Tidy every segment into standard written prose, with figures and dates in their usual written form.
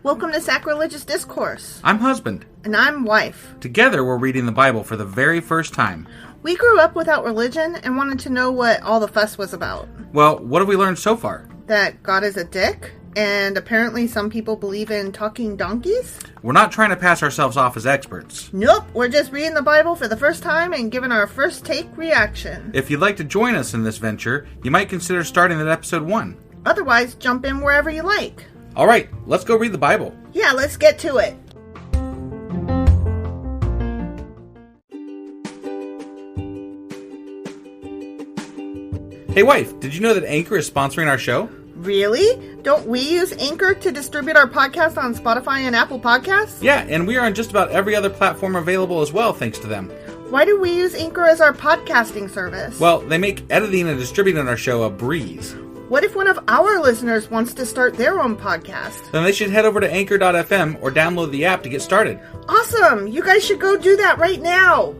Welcome to Sacrilegious Discourse. I'm husband. And I'm wife. Together, we're reading the Bible for the very first time. We grew up without religion and wanted to know what all the fuss was about. Well, what have we learned so far? That God is a dick, and apparently some people believe in talking donkeys? We're not trying to pass ourselves off as experts. Nope, we're just reading the Bible for the first time and giving our first take reaction. If you'd like to join us in this venture, you might consider starting at episode 1. Otherwise, jump in wherever you like. All right, let's go read the Bible. Yeah, let's get to it. Hey wife, did you know that Anchor is sponsoring our show? Really? Don't we use Anchor to distribute our podcast on Spotify and Apple Podcasts? Yeah, and we are on just about every other platform available as well, thanks to them. Why do we use Anchor as our podcasting service? Well, they make editing and distributing our show a breeze. What if one of our listeners wants to start their own podcast? Then they should head over to anchor.fm or download the app to get started. Awesome! You guys should go do that right now!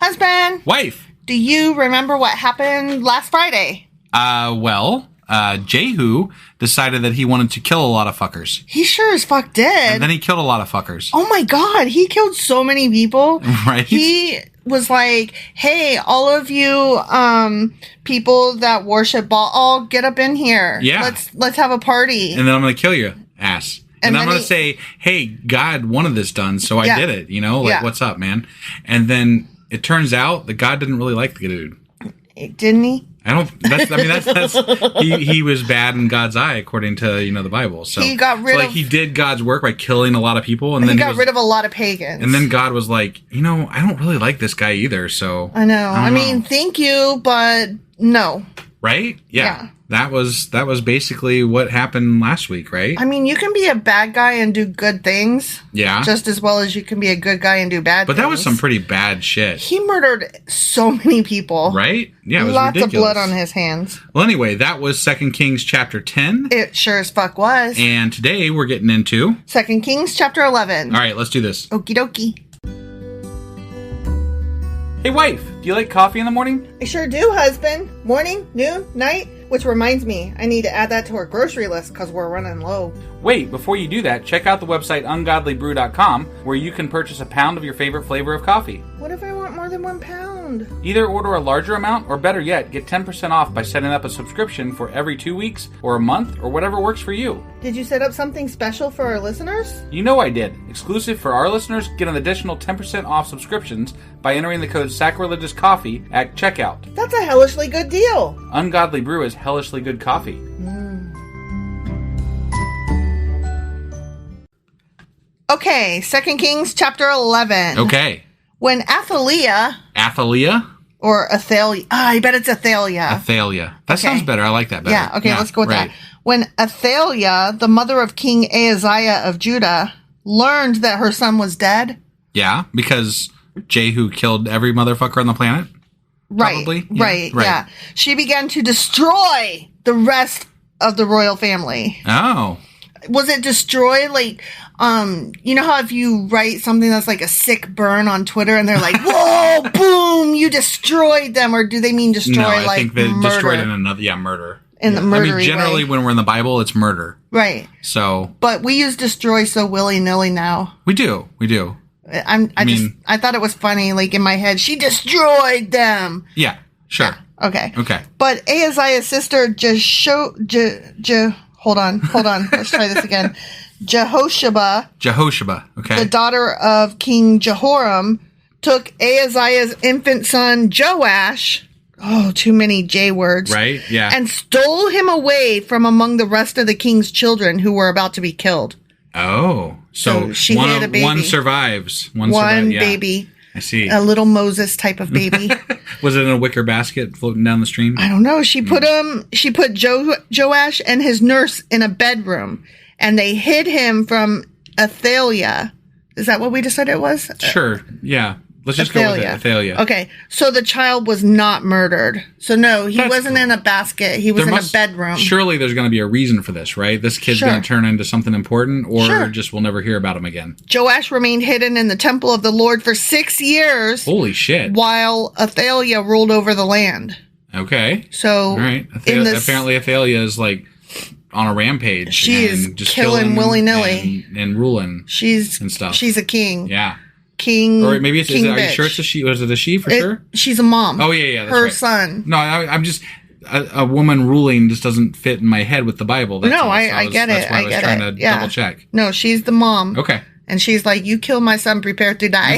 Husband! Wife! Do you remember what happened last Friday? Jehu decided that he wanted to kill a lot of fuckers. He sure as fuck did. And then he killed a lot of fuckers. Oh my god, he killed so many people. Right? He was like, hey, all of you people that worship Baal, get up in here. Yeah. Let's have a party. And then I'm going to kill you, ass. And I'm going to say, hey, God wanted this done, so I did it. You know, what's up, man? And then it turns out that God didn't really like the dude. Didn't he? He was bad in God's eye, according to, the Bible. So he got rid of... he did God's work by killing a lot of people. And then he got rid of a lot of pagans. And then God was like, I don't really like this guy either, so... I know. I mean, thank you, but no. Right? Yeah. That was basically what happened last week, right? I mean, you can be a bad guy and do good things. Yeah. Just as well as you can be a good guy and do bad things. But that was some pretty bad shit. He murdered so many people. Right? Yeah, it was Lots ridiculous. of blood on his hands. Well, anyway, that was 2 Kings chapter 10. It sure as fuck was. And today we're getting into... 2 Kings chapter 11. All right, let's do this. Okie dokie. Hey wife, do you like coffee in the morning? I sure do, husband. Morning, noon, night. Which reminds me, I need to add that to our grocery list because we're running low. Wait, before you do that, check out the website ungodlybrew.com where you can purchase a pound of your favorite flavor of coffee. What if I want more than 1 pound? Either order a larger amount, or better yet, get 10% off by setting up a subscription for every 2 weeks, or a month, or whatever works for you. Did you set up something special for our listeners? You know I did. Exclusive for our listeners, get an additional 10% off subscriptions by entering the code SACRILEGIOUSCOFFEE at checkout. That's a hellishly good deal. Ungodly Brew is hellishly good coffee. Okay, 2 Kings chapter 11. Okay. When Athaliah... Or Athaliah. I bet it's Athaliah. That sounds better. I like that better. Yeah, okay, let's go with that. When Athaliah, the mother of King Ahaziah of Judah, learned that her son was dead... Yeah, because Jehu killed every motherfucker on the planet? Probably? Right, yeah. She began to destroy the rest of the royal family. Oh. Was it destroy, like, you know how if you write something that's like a sick burn on Twitter and they're like, whoa, boom, you destroyed them, or do they mean destroy, I like, think they murder? destroyed in another, murder. In the murdery I mean, generally way. when we're in the Bible, it's murder. Right. So. But we use destroy so willy-nilly now. We do. I thought it was funny, like, in my head, she destroyed them. Yeah, sure. Yeah. Okay. But Ahaziah's sister, hold on. Let's try this again. Jehosheba, okay. The daughter of King Jehoram, took Ahaziah's infant son, Joash, too many J words. Right, yeah. And stole him away from among the rest of the king's children who were about to be killed. Oh, so she had a baby. One survives. One baby. I see. A little Moses type of baby. Was it in a wicker basket floating down the stream? I don't know. She put Joash and his nurse in a bedroom, and they hid him from Athaliah. Is that what we decided it was? Sure. Yeah. Let's just go with it. Athaliah. Okay, so the child was not murdered. So no, he wasn't in a basket. He was in a bedroom. Surely there's going to be a reason for this, right? This kid's going to turn into something important, or just we'll never hear about him again. Joash remained hidden in the temple of the Lord for 6 years. Holy shit. While Athaliah ruled over the land. Okay. So, all right. Apparently Athaliah is like on a rampage. She is just killing willy-nilly. And ruling and stuff. She's a king. Yeah. King. Or maybe are you sure it's a she? Was it a she for sure? She's a mom. Oh, yeah. That's her right. son. No, I'm just... A woman ruling just doesn't fit in my head with the Bible. That's I get it. That's why I was trying to double check. No, she's the mom. Okay. And she's like, you kill my son, prepare to die.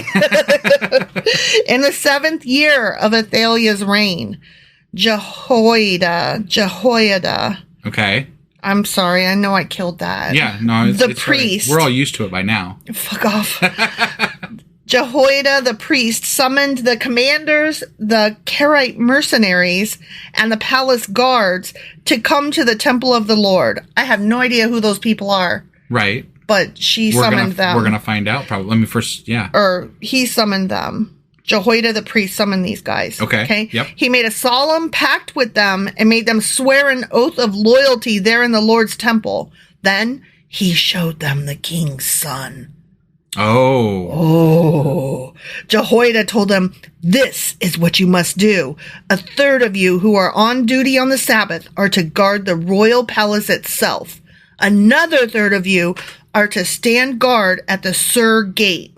In the 7th year of Athaliah's reign, Jehoiada. Okay. I'm sorry. I know I killed that. Yeah, no, it's priest. Right. We're all used to it by now. Fuck off. Jehoiada the priest summoned the commanders, the Karaite mercenaries, and the palace guards to come to the temple of the Lord. I have no idea who those people are. Right. But summoned them. We're going to find out probably. Let me first, Or he summoned them. Jehoiada the priest summoned these guys. Okay. Yep. He made a solemn pact with them and made them swear an oath of loyalty there in the Lord's temple. Then he showed them the king's son. Oh. Jehoiada told them, this is what you must do. 1/3 of you who are on duty on the Sabbath are to guard the royal palace itself. Another 1/3 of you are to stand guard at the Sur Gate.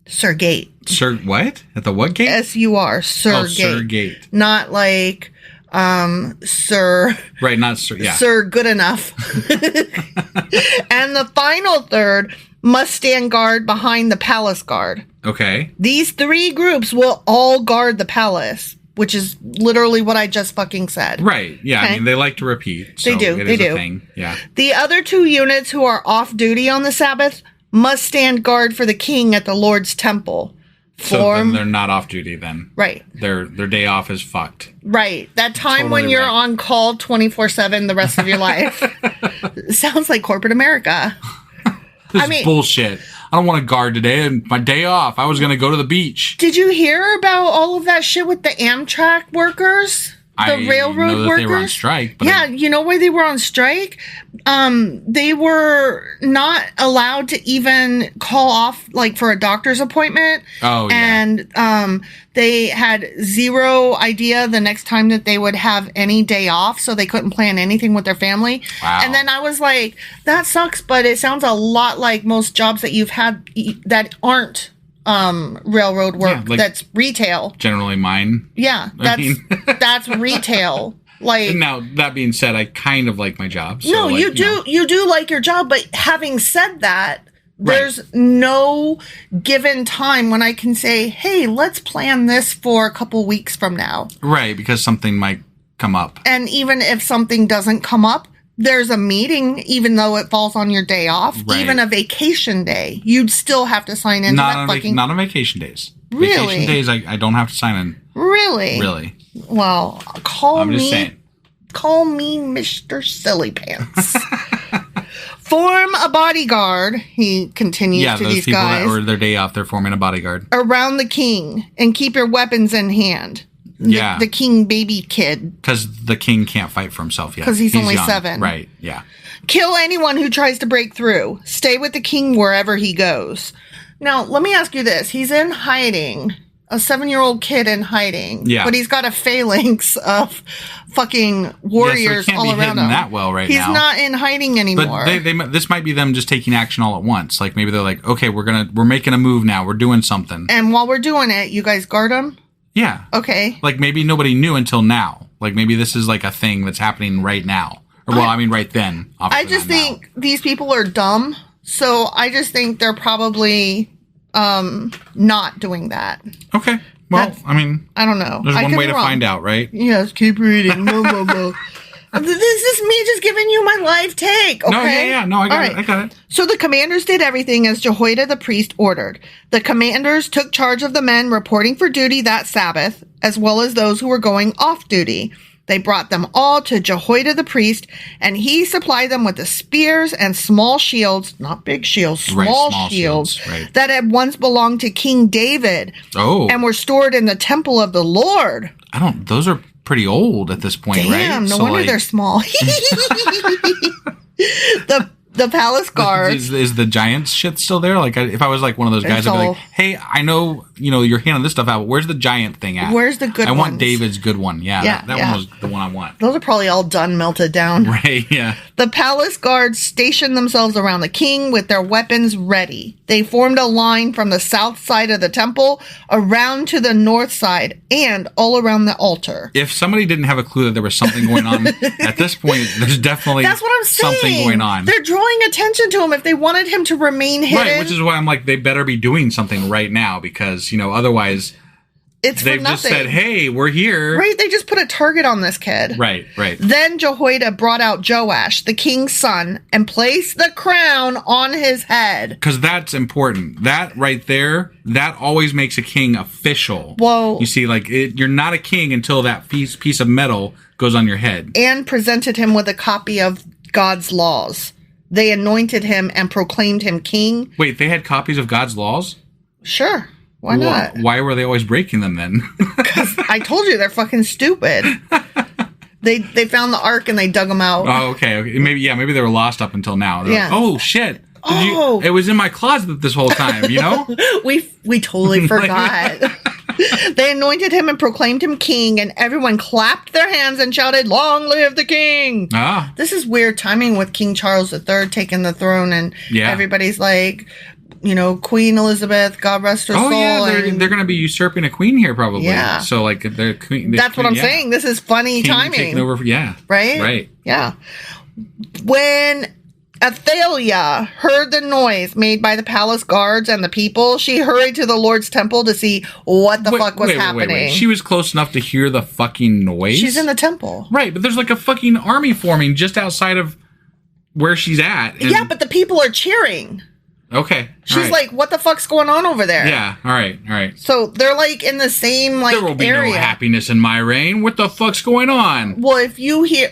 Sir Gate. Sir what? At the what gate? S-U-R. Sir Gate. Sir Gate. Not like, Sir. Right, not Sir, yeah. Sir Good Enough. And the final 1/3 must stand guard behind the palace guard. Okay. These 3 groups will all guard the palace, which is literally what I just fucking said. Right. Yeah. Okay. I mean, they like to repeat. So they do. It is a thing. Yeah. The other 2 units who are off duty on the Sabbath must stand guard for the king at the Lord's temple. So then they're not off duty then. Right. Their day off is fucked. Right. That time when you're on call 24/7 the rest of your life. Sounds like corporate America. This is bullshit. I don't want to guard today and my day off. I was going to go to the beach. Did you hear about all of that shit with the Amtrak workers? The railroad workers? They were on strike. But yeah, you know why they were on strike? They were not allowed to even call off, like, for a doctor's appointment. Oh, yeah. And they had zero idea the next time that they would have any day off, so they couldn't plan anything with their family. Wow. And then I was like, that sucks, but it sounds a lot like most jobs that you've had that aren't railroad work, like that's retail. Generally mine. Yeah, that's retail. Like, now that being said, I kind of like my job. So no, like, you do like your job, but having said that, there's no given time when I can say, hey, let's plan this for a couple weeks from now. Right, because something might come up. And even if something doesn't come up, there's a meeting, even though it falls on your day off, even a vacation day, you'd still have to sign into not on vacation days. Really? Vacation days, I don't have to sign in. Really? Really. Well, call me Mr. Silly Pants. Form a bodyguard, he continues to these guys. Yeah, those people that were their day off, they're forming a bodyguard. Around the king, and keep your weapons in hand. The king baby kid. Because the king can't fight for himself yet. Because he's only young. 7. Right, yeah. Kill anyone who tries to break through. Stay with the king wherever he goes. Now, let me ask you this. He's in hiding. A 7-year-old kid in hiding. Yeah. But he's got a phalanx of fucking warriors all around him. That well right he's now. He's not in hiding anymore. But this might be them just taking action all at once. Like maybe they're like, okay, we're making a move now. We're doing something. And while we're doing it, you guys guard him? Yeah. Okay. Like maybe nobody knew until now. Like maybe this is like a thing that's happening right now. Or right then. I just think these people are dumb. So I just think they're probably not doing that. Okay. Well, I don't know. There's one way to find out, right? Yes, keep reading. This is me just giving you my live take, okay? No, I got it. So the commanders did everything as Jehoiada the priest ordered. The commanders took charge of the men reporting for duty that Sabbath, as well as those who were going off duty. They brought them all to Jehoiada the priest, and he supplied them with the spears and small shields, not big shields, small shields that had once belonged to King David and were stored in the temple of the Lord. Those are pretty old at this point, right? Damn, no wonder they're small. The palace guards. Is the giant shit still there? Like, if I was like one of those guys, I'd be like, hey, I know, you're handing this stuff out, but where's the giant thing at? Where's the good one? I want David's good one. Yeah, that one was the one I want. Those are probably all done, melted down. Right, yeah. The palace guards stationed themselves around the king with their weapons ready. They formed a line from the south side of the temple around to the north side and all around the altar. If somebody didn't have a clue that there was something going on at this point, there's definitely That's what I'm saying. Something going on. They're drawing attention to him if they wanted him to remain hidden. Right, which is why I'm like, they better be doing something right now because, otherwise they've just said, hey, we're here. Right, they just put a target on this kid. Right. Then Jehoiada brought out Joash, the king's son, and placed the crown on his head. Because that's important. That right there, that always makes a king official. Whoa. You see, you're not a king until that piece of metal goes on your head. And presented him with a copy of God's laws. They anointed him and proclaimed him king. Wait, they had copies of God's laws? Sure. Why not? Why were they always breaking them then? Because I told you they're fucking stupid. They found the ark and they dug them out. Oh, okay. Maybe they were lost up until now. They're like, oh shit! It was in my closet this whole time. We totally forgot. They anointed him and proclaimed him king, and everyone clapped their hands and shouted, "Long live the king!" This is weird timing with King Charles III taking the throne, and everybody's like, Queen Elizabeth, God rest her soul. Oh, yeah, they're going to be usurping a queen here, probably. Yeah. So, the queen... That's what I'm saying. This is funny timing. Taking over, Right? Right. Yeah. When Athaliah heard the noise made by the palace guards and the people, she hurried to the Lord's temple to see what the fuck was happening. Wait. She was close enough to hear the fucking noise? She's in the temple. Right, but there's a fucking army forming just outside of where she's at. Yeah, but the people are cheering. Okay. She's like, what the fuck's going on over there? Yeah, all right. So they're in the same there will be area. No happiness in my reign. What the fuck's going on? Well, if you hear,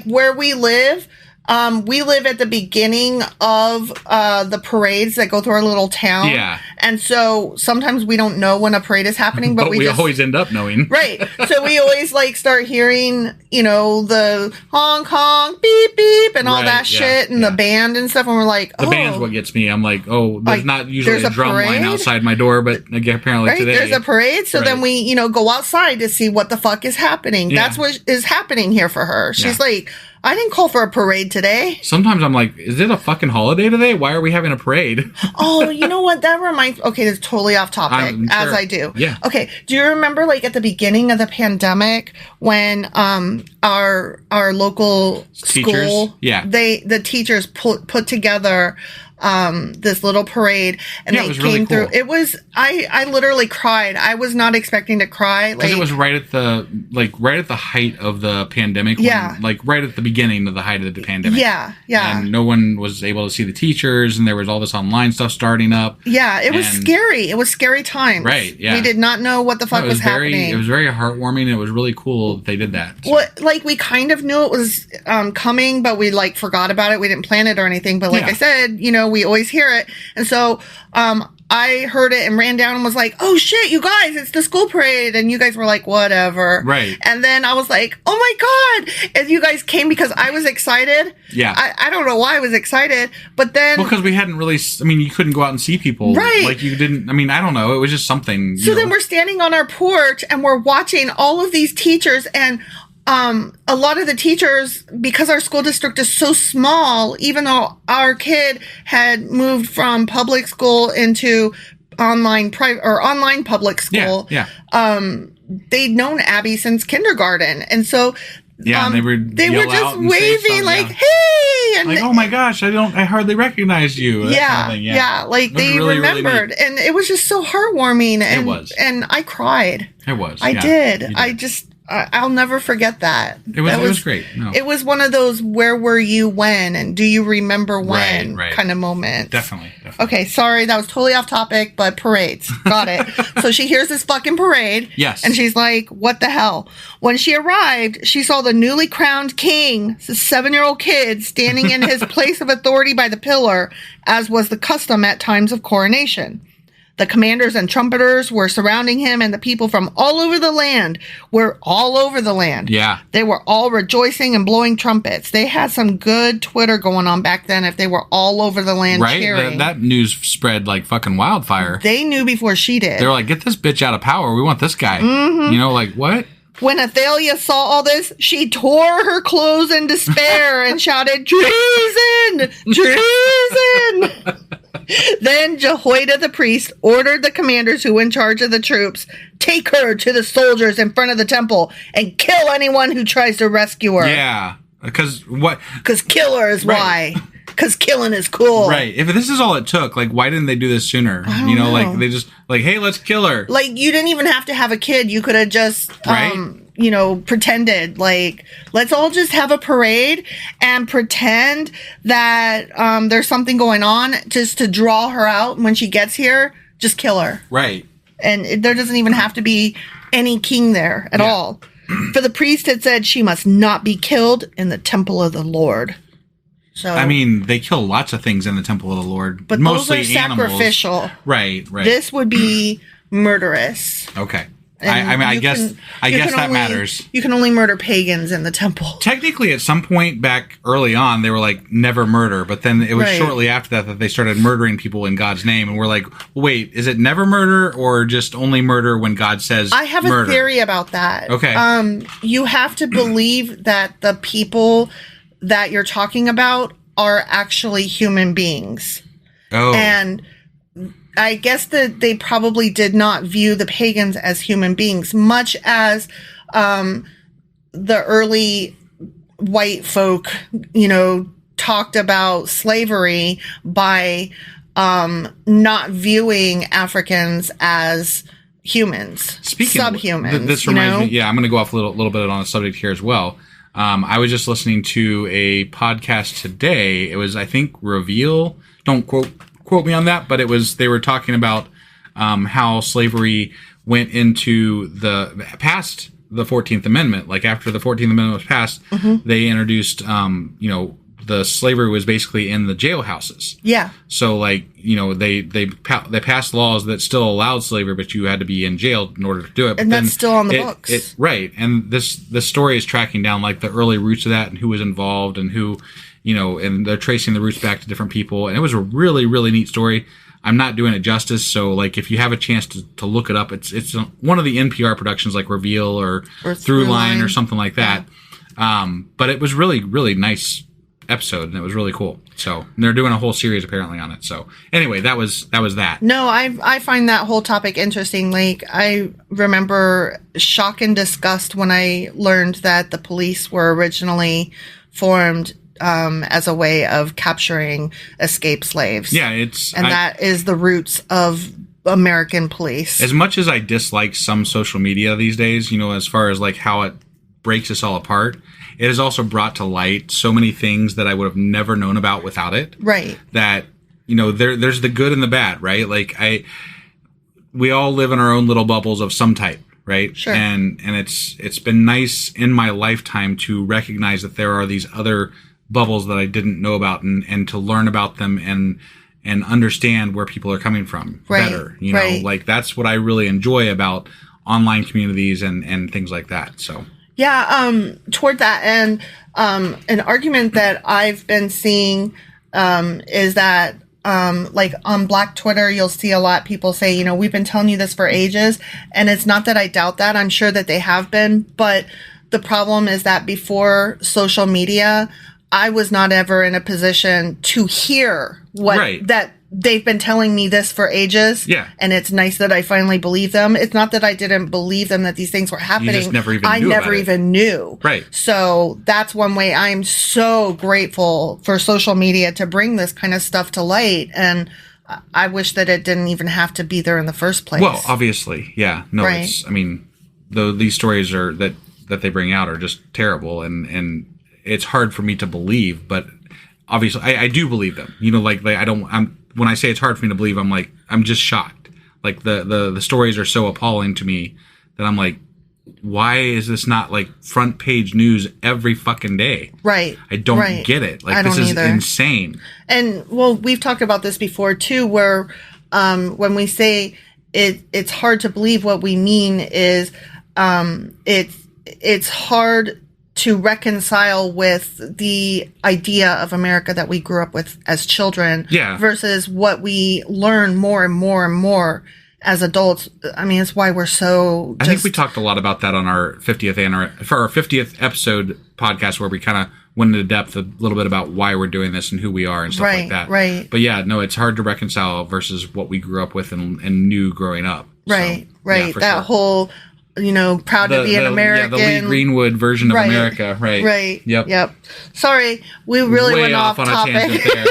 where we live at the beginning of the parades that go through our little town. Yeah. And so sometimes we don't know when a parade is happening, but we always end up knowing. Right. So we always start hearing, the honk honk, beep beep and all that shit and the band and stuff. And we're like, the band's what gets me. I'm like, there's not usually a drum line outside my door, but apparently today. There's a parade. So then we, go outside to see what the fuck is happening. Yeah. That's what is happening here for her. She's like, I didn't call for a parade today. Sometimes I'm like, is it a fucking holiday today? Why are we having a parade? Oh, you know what? That reminds... Okay, that's totally off topic, as I do. Yeah. Okay, do you remember, at the beginning of the pandemic when our local teachers, school... Yeah. The teachers put together... this little parade, and they came really through. Cool. It was, I literally cried. I was not expecting to cry. Because it was right at the height of the pandemic. Yeah. Right at the beginning of the height of the pandemic. Yeah. And no one was able to see the teachers, and there was all this online stuff starting up. Yeah, it was scary. It was scary times. Right, yeah. We did not know what the fuck was happening. It was very heartwarming, and it was really cool that they did that. So. Well, we kind of knew it was coming, but we, forgot about it. We didn't plan it or anything. But I said, we always hear it. And so I heard it and ran down and was like, oh shit, you guys, it's the school parade. And you guys were like, whatever. Right. And then I was like, oh my God. And you guys came because I was excited. Yeah. I don't know why I was excited, but then... Well, because we hadn't really... you couldn't go out and see people. Right. You didn't... I don't know. It was just something... So then we're standing on our porch and we're watching all of these teachers, and a lot of the teachers, because our school district is so small, even though our kid had moved from public school into online public school, they'd known Abby since kindergarten. And so and they were just waving hey, and oh my gosh, I hardly recognize you. They really, remembered, and it was just so heartwarming. And, it was, and I cried. It was. I did. I just I'll never forget that. It was great. No. It was one of those where were you when and do you remember when kind of moments. Definitely. Okay, sorry, that was totally off topic, but parades. Got it. So she hears this fucking parade. Yes. And she's like, what the hell? When she arrived, she saw the newly crowned king, the 7-year-old kid, standing in his place of authority by the pillar, as was the custom at times of coronation. The commanders and trumpeters were surrounding him, and the people from all over the land were all over the land. Yeah. They were all rejoicing and blowing trumpets. They had some good Twitter going on back then if they were all over the land cheering. That news spread like fucking wildfire. They knew before she did. They were like, get this bitch out of power. We want this guy. Mm-hmm. You know, like, what? When Athaliah saw all this, she tore her clothes in despair and shouted, treason! Treason! Then Jehoiada the priest ordered the commanders who were in charge of the troops, take her to the soldiers in front of the temple and kill anyone who tries to rescue her. Yeah. Because what? Because kill her is why. Because killing is cool. Right. If this is all it took, like, why didn't they do this sooner? You know, like, they just, like, hey, let's kill her. Like, you didn't even have to have a kid. You could have just, pretended. Like, let's all just have a parade and pretend that there's something going on just to draw her out. And when she gets here, just kill her. Right. And there doesn't even have to be any king there at all. For the priest had said she must not be killed in the temple of the Lord. So, I mean, they kill lots of things in the temple of the Lord, but mostly those are sacrificial. Animals. Right. This would be murderous. Okay. I guess that matters. You can only murder pagans in the temple. Technically, at some point back early on, they were like, never murder. But then it was shortly after that they started murdering people in God's name. And we're like, wait, is it never murder or just only murder when God says I have murder? A theory about that. Okay. You have to believe that the people that you're talking about are actually human beings. Oh. And I guess that they probably did not view the pagans as human beings, much as the early white folk, talked about slavery by not viewing Africans as humans, subhumans. This reminds me. Yeah, I'm going to go off a little bit on the subject here as well. I was just listening to a podcast today. It was, I think, Reveal. Don't quote me on that, but they were talking about how slavery went into past the 14th Amendment. Like after the 14th Amendment was passed, they introduced, the slavery was basically in the jailhouses. Yeah. So like, they passed laws that still allowed slavery, but you had to be in jail in order to do it. And that's still on the books. Right. And this story is tracking down like the early roots of that and who was involved and who, and they're tracing the roots back to different people. And it was a really, really neat story. I'm not doing it justice. So like, if you have a chance to look it up, it's one of the NPR productions like Reveal or Throughline or something like that. Yeah. But it was really, really nice episode and it was really cool. So they're doing a whole series apparently on it. So anyway, that was that. No, I find that whole topic interesting. Like I remember shock and disgust when I learned that the police were originally formed as a way of capturing escaped slaves. Yeah, that is the roots of American police. As much as I dislike some social media these days, as far as like how it breaks us all apart, it has also brought to light so many things that I would have never known about without it. Right. That, there's the good and the bad, right? Like we all live in our own little bubbles of some type. Right. Sure. And it's been nice in my lifetime to recognize that there are these other bubbles that I didn't know about and to learn about them and understand where people are coming from better. Like that's what I really enjoy about online communities and things like that. So yeah, toward that and an argument that I've been seeing is that like on Black Twitter, you'll see a lot of people say, we've been telling you this for ages. And it's not that I doubt that. I'm sure that they have been. But the problem is that before social media, I was not ever in a position to hear that they've been telling me this for ages. Yeah. And it's nice that I finally believe them. It's not that I didn't believe them that these things were happening. You just never even knew. I never even knew. Right. So that's one way I'm so grateful for social media to bring this kind of stuff to light. And I wish that it didn't even have to be there in the first place. Well, obviously. Yeah. No, these stories are that that they bring out are just terrible, and it's hard for me to believe, but obviously I do believe them. You know, like when I say it's hard for me to believe, I'm just shocked. Like the stories are so appalling to me that I'm like, why is this not like front page news every fucking day? Right. I don't get it. Like, this is insane. And well, we've talked about this before too, where when we say it's hard to believe, what we mean is it's hard to reconcile with the idea of America that we grew up with as children versus what we learn more and more and more as adults. I mean, it's why we're so... I think we talked a lot about that on our 50th episode podcast, where we kind of went into depth a little bit about why we're doing this and who we are and stuff like that. Right. But yeah, no, it's hard to reconcile versus what we grew up with and knew growing up. Right, so, right. Yeah, that whole, proud to be an American. Yeah, the Lee Greenwood version of America. Right. Right. Yep. Sorry, we really went off on topic. A tangent there.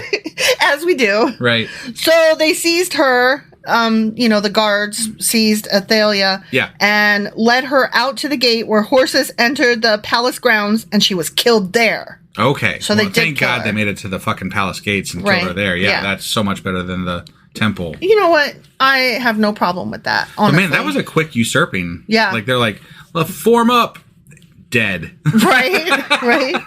As we do. Right. So they seized her. The guards seized Athaliah and led her out to the gate where horses entered the palace grounds, and she was killed there. Okay. So thank God they made it to the fucking palace gates and killed her there. Yeah, that's so much better than the temple. You know what? I have no problem with that, honestly. But man, that was a quick usurping. Yeah. Like, they're like, let's form up. Dead. Right.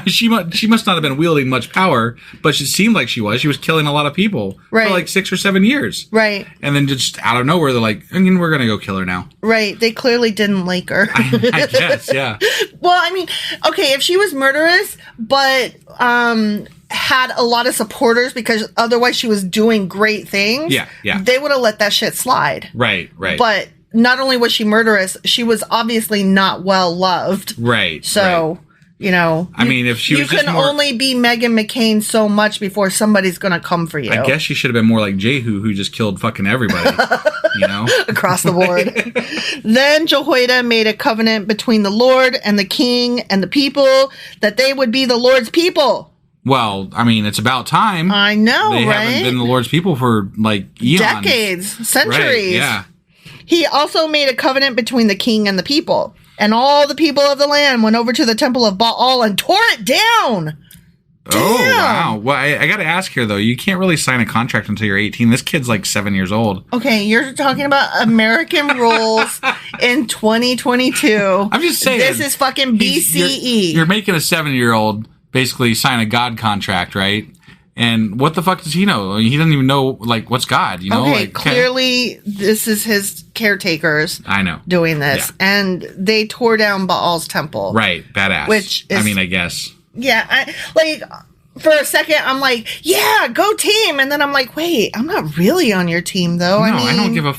She must not have been wielding much power, but she seemed like she was. She was killing a lot of people for like 6 or 7 years. Right. And then just out of nowhere, they're like, we're going to go kill her now. Right. They clearly didn't like her. I guess, yeah. Well, I mean, okay, if she was murderous, but had a lot of supporters because otherwise she was doing great things. Yeah. They would have let that shit slide. Right. But not only was she murderous, she was obviously not well loved. Right. So, I mean, if she was you can only be Meghan McCain so much before somebody's going to come for you. I guess she should have been more like Jehu, who just killed fucking everybody, across the board. Then Jehoiada made a covenant between the Lord and the king and the people that they would be the Lord's people. Well, I mean, it's about time. I know, they haven't been the Lord's people for like eons. Decades, centuries. Right, yeah. He also made a covenant between the king and the people. And all the people of the land went over to the temple of Baal and tore it down. Oh, wow. Well, I got to ask here, though. You can't really sign a contract until you're 18. This kid's like 7 years old. Okay, you're talking about American rules in 2022. I'm just saying. This is fucking BCE. You're making a 7-year-old basically sign a God contract, right? And what the fuck does he know? I mean, he doesn't even know, like, what's God, Okay, clearly this is his caretakers doing this. Yeah. And they tore down Baal's temple. Right, badass. Which is... I guess. Yeah, for a second, I'm like, yeah, go team. And then I'm like, wait, I'm not really on your team, though. No, I don't give a...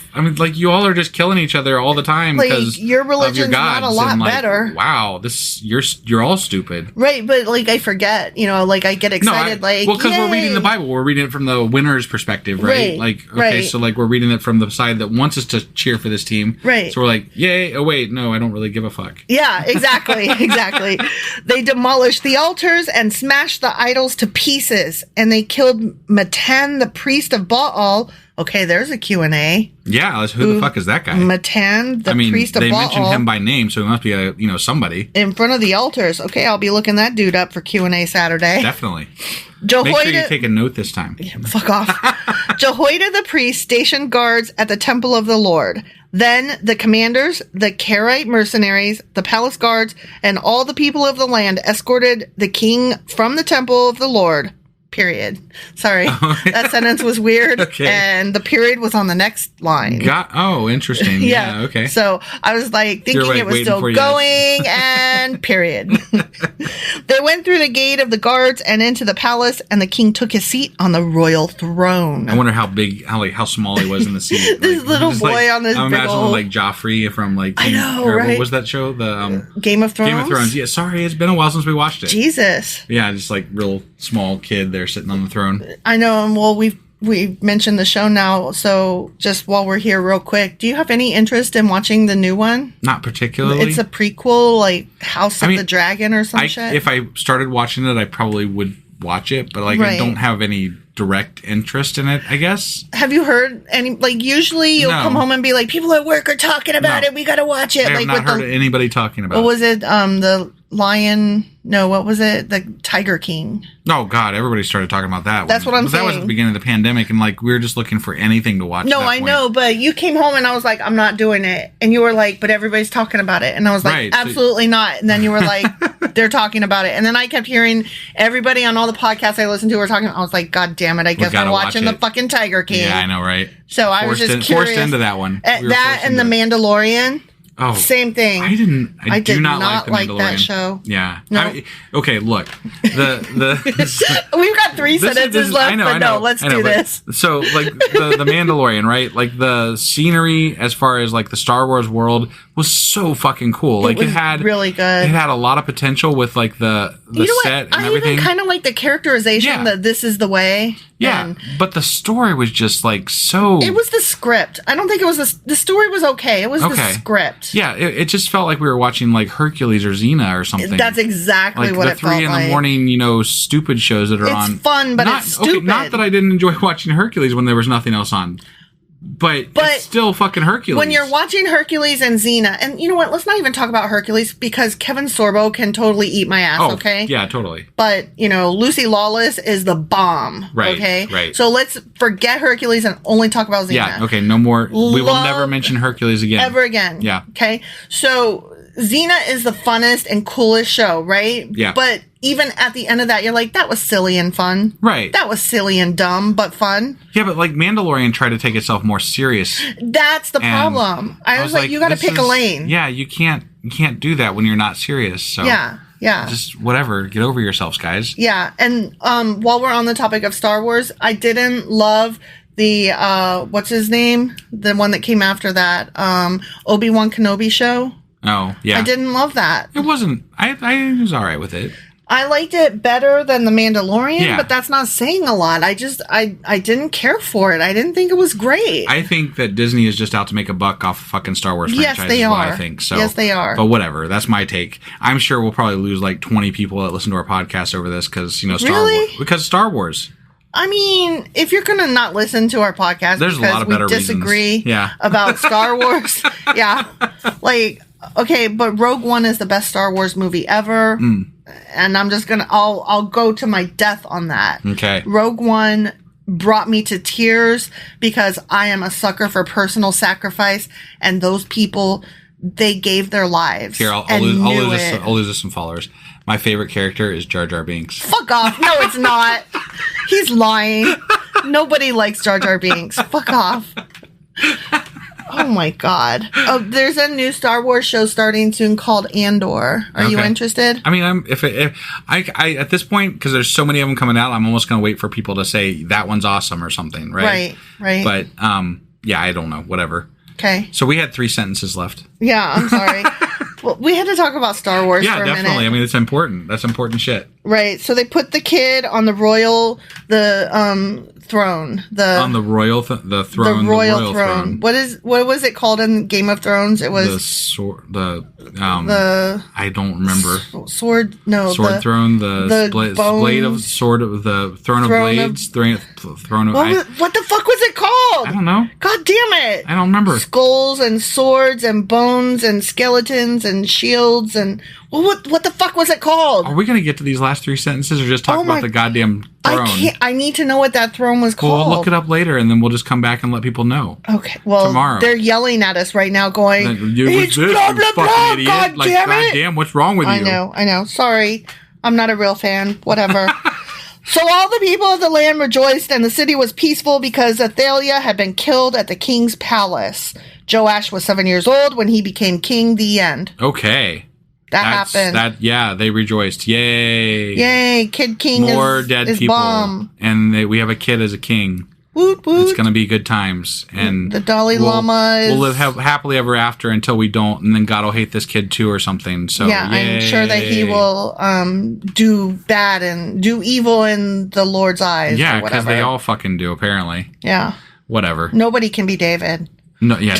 you all are just killing each other all the time because your religion's not a lot better. Wow, you're all stupid. Right, but, I forget. I get excited, because we're reading the Bible. We're reading it from the winner's perspective, right? So, we're reading it from the side that wants us to cheer for this team. Right. So we're like, yay, oh, wait, no, I don't really give a fuck. Yeah, exactly, exactly. They demolished the altars and smashed the idols to pieces, and they killed Matan, the priest of Baal. Okay, there's a Q&A. Yeah, who the fuck is that guy? Matan, the priest of Baal. They mentioned him by name, so he must be somebody. In front of the altars. Okay, I'll be looking that dude up for Q&A Saturday. Definitely. Jehoiada, make sure you take a note this time. Yeah, fuck off. Jehoiada the priest stationed guards at the temple of the Lord. Then the commanders, the Karaite mercenaries, the palace guards, and all the people of the land escorted the king from the temple of the Lord. Period. Sorry. That sentence was weird. Okay. And the period was on the next line. Interesting. Yeah. Okay. So I was thinking it was still going and period. They went through the gate of the guards and into the palace, and the king took his seat on the royal throne. I wonder how small he was in the seat. This little boy on this I'm big imagining Joffrey from I know, right? What was that show? The Game of Thrones? Game of Thrones. Yeah, sorry, it's been a while since we watched it. Jesus. Yeah, just real small kid there sitting on the throne. I know, and we've mentioned the show now, so just while we're here real quick, do you have any interest in watching the new one? Not particularly. It's a prequel, House of the Dragon or some shit. If I started watching it, I probably would watch it, but I don't have any direct interest in it, I guess. Have you heard any, like, usually you'll come home and be like, people at work are talking about it, we gotta watch it. I have not heard anybody talking about it. What was it? The lion, no, what was it? The Tiger King. Oh, God, everybody started talking about that. That's what I'm saying. That was at the beginning of the pandemic, and, like, we were just looking for anything to watch. No, I know, but you came home and I was like, I'm not doing it. And you were like, but everybody's talking about it. And I was like, absolutely not. And then you were like, they're talking about it. And then I kept hearing everybody on all the podcasts I listened to were talking. I was like, God damn it, I guess we're watching the fucking Tiger King. Yeah, I know, right? So I was just curious. Forced into that one. That and The Mandalorian. Oh, same thing. I did not like that show. Yeah. No. Okay, look. We've got 3 sentences left, but no, let's do this. So, like, the Mandalorian, right? Like, the scenery as far as, like, the Star Wars world was so fucking cool. Like, it had really good. It had a lot of potential with, like, the set and everything. I even kind of like the characterization that this is the way. Yeah, but the story was just, like, so... It was the script. I don't think it was the story was okay. It was the script. Yeah, it just felt like we were watching, like, Hercules or Xena or something. That's exactly what it felt like. The 3 in the morning, stupid shows that are on. It's fun, but it's stupid. Okay, not that I didn't enjoy watching Hercules when there was nothing else on. But it's still fucking Hercules. When you're watching Hercules and Xena, and you know what? Let's not even talk about Hercules because Kevin Sorbo can totally eat my ass, okay? Yeah, totally. But, Lucy Lawless is the bomb, okay? Right. So let's forget Hercules and only talk about Xena. Yeah, okay, no more. We will never mention Hercules again. Ever again. Yeah. Okay? So Xena is the funnest and coolest show, right? Yeah. But even at the end of that, you're like, that was silly and fun. Right. That was silly and dumb, but fun. Yeah, but like Mandalorian tried to take itself more serious. That's the problem. I was like, you got to pick a lane. Yeah, you can't do that when you're not serious. So yeah. Just whatever. Get over yourselves, guys. Yeah, and while we're on the topic of Star Wars, I didn't love the what's his name? The one that came after that, Obi-Wan Kenobi show. Oh, yeah. I didn't love that. It wasn't. I was all right with it. I liked it better than The Mandalorian, but that's not saying a lot. I didn't care for it. I didn't think it was great. I think that Disney is just out to make a buck off fucking Star Wars franchise. Yes, they are. I think so. Yes, they are. But whatever. That's my take. I'm sure we'll probably lose like 20 people that listen to our podcast over this because Star Wars. Because Star Wars. I mean, if you're going to not listen to our podcast there's because a lot of better we disagree about Star Wars, like, okay, but Rogue One is the best Star Wars movie ever. And I'm just going to, I'll go to my death on that. Okay. Rogue One brought me to tears because I am a sucker for personal sacrifice. And those people, they gave their lives. Here, I'll lose some followers. My favorite character is Jar Jar Binks. Fuck off. No, it's not. He's lying. Nobody likes Jar Jar Binks. Fuck off. Oh my God. Oh, there's a new Star Wars show starting soon called Andor. Are you interested? I mean, if I at this point, because there's so many of them coming out, I'm almost going to wait for people to say that one's awesome or something, right? Right. But yeah, I don't know. Whatever. Okay. So we had 3 sentences left. Yeah, I'm sorry. Well, we had to talk about Star Wars for a minute. Yeah, definitely. I mean, it's important. That's important shit. Right. So they put the kid on the throne. On the royal throne. The royal throne. What was it called in Game of Thrones? It was the sword. I don't remember. Sword. No. Sword throne. The blade of sword. The throne of blades. Throne of. What the fuck was it called? I don't know. God damn it! I don't remember. Skulls and swords and bones and skeletons and shields and what the fuck was it called? Are we gonna get to these last 3 sentences or just talk about the goddamn throne? I need to know what that throne was called. Well, we'll look it up later and then we'll just come back and let people know. Okay. Well, tomorrow. They're yelling at us right now going, it's blah, blah, blah, idiot. God damn it. Goddamn, what's wrong with you? I know. Sorry. I'm not a real fan. Whatever. So all the people of the land rejoiced, and the city was peaceful because Athaliah had been killed at the king's palace. Joash was 7 years old when he became king. The end. Okay. That happened. They rejoiced. Yay. Yay. Kid king More dead is people. bomb. And we have a kid as a king. Woot, woot. It's going to be good times. And the Dalai Lama is... We'll live happily ever after until we don't, and then God will hate this kid too or something. So yeah, yay. I'm sure that he will do bad and do evil in the Lord's eyes. Yeah, because they all fucking do, apparently. Yeah. Whatever. Nobody can be David. No, yeah,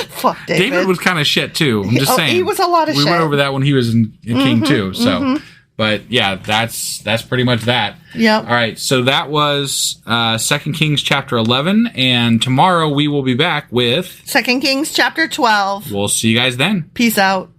Fuck David. David was kind of shit too. I'm just saying. He was a lot of shit. We went over that when he was in King too. So, But yeah, that's pretty much that. Yep. All right, so that was 2 Kings chapter 11, and tomorrow we will be back with 2 Kings chapter 12. We'll see you guys then. Peace out.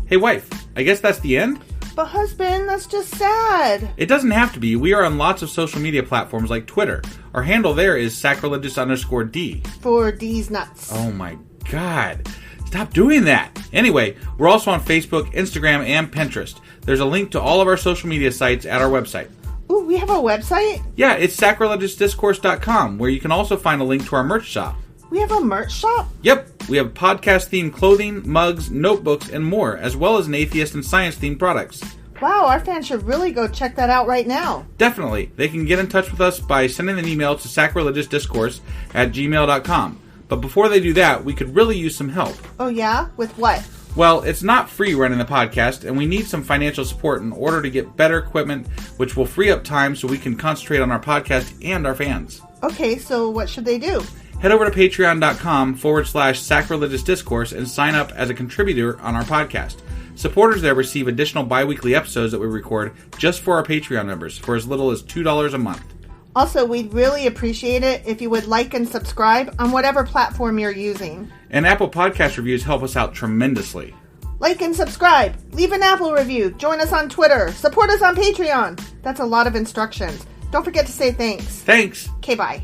Hey, wife, I guess that's the end? But husband, that's just sad. It doesn't have to be. We are on lots of social media platforms like Twitter. Our handle there is sacrilegious_D. For D's nuts. Oh my god. Stop doing that. Anyway, we're also on Facebook, Instagram, and Pinterest. There's a link to all of our social media sites at our website. Ooh, we have a website? Yeah, it's sacrilegiousdiscourse.com, where you can also find a link to our merch shop. We have a merch shop? Yep, we have podcast-themed clothing, mugs, notebooks, and more, as well as an atheist and science-themed products. Wow, our fans should really go check that out right now. Definitely. They can get in touch with us by sending an email to sacrilegiousdiscourse@gmail.com. But before they do that, we could really use some help. Oh yeah? With what? Well, it's not free running the podcast, and we need some financial support in order to get better equipment, which will free up time so we can concentrate on our podcast and our fans. Okay, so what should they do? Head over to patreon.com/sacrilegiousdiscourse and sign up as a contributor on our podcast. Supporters there receive additional bi-weekly episodes that we record just for our Patreon members for as little as $2 a month. Also, we'd really appreciate it if you would like and subscribe on whatever platform you're using. And Apple Podcast reviews help us out tremendously. Like and subscribe. Leave an Apple review. Join us on Twitter. Support us on Patreon. That's a lot of instructions. Don't forget to say thanks. Thanks. Okay, bye.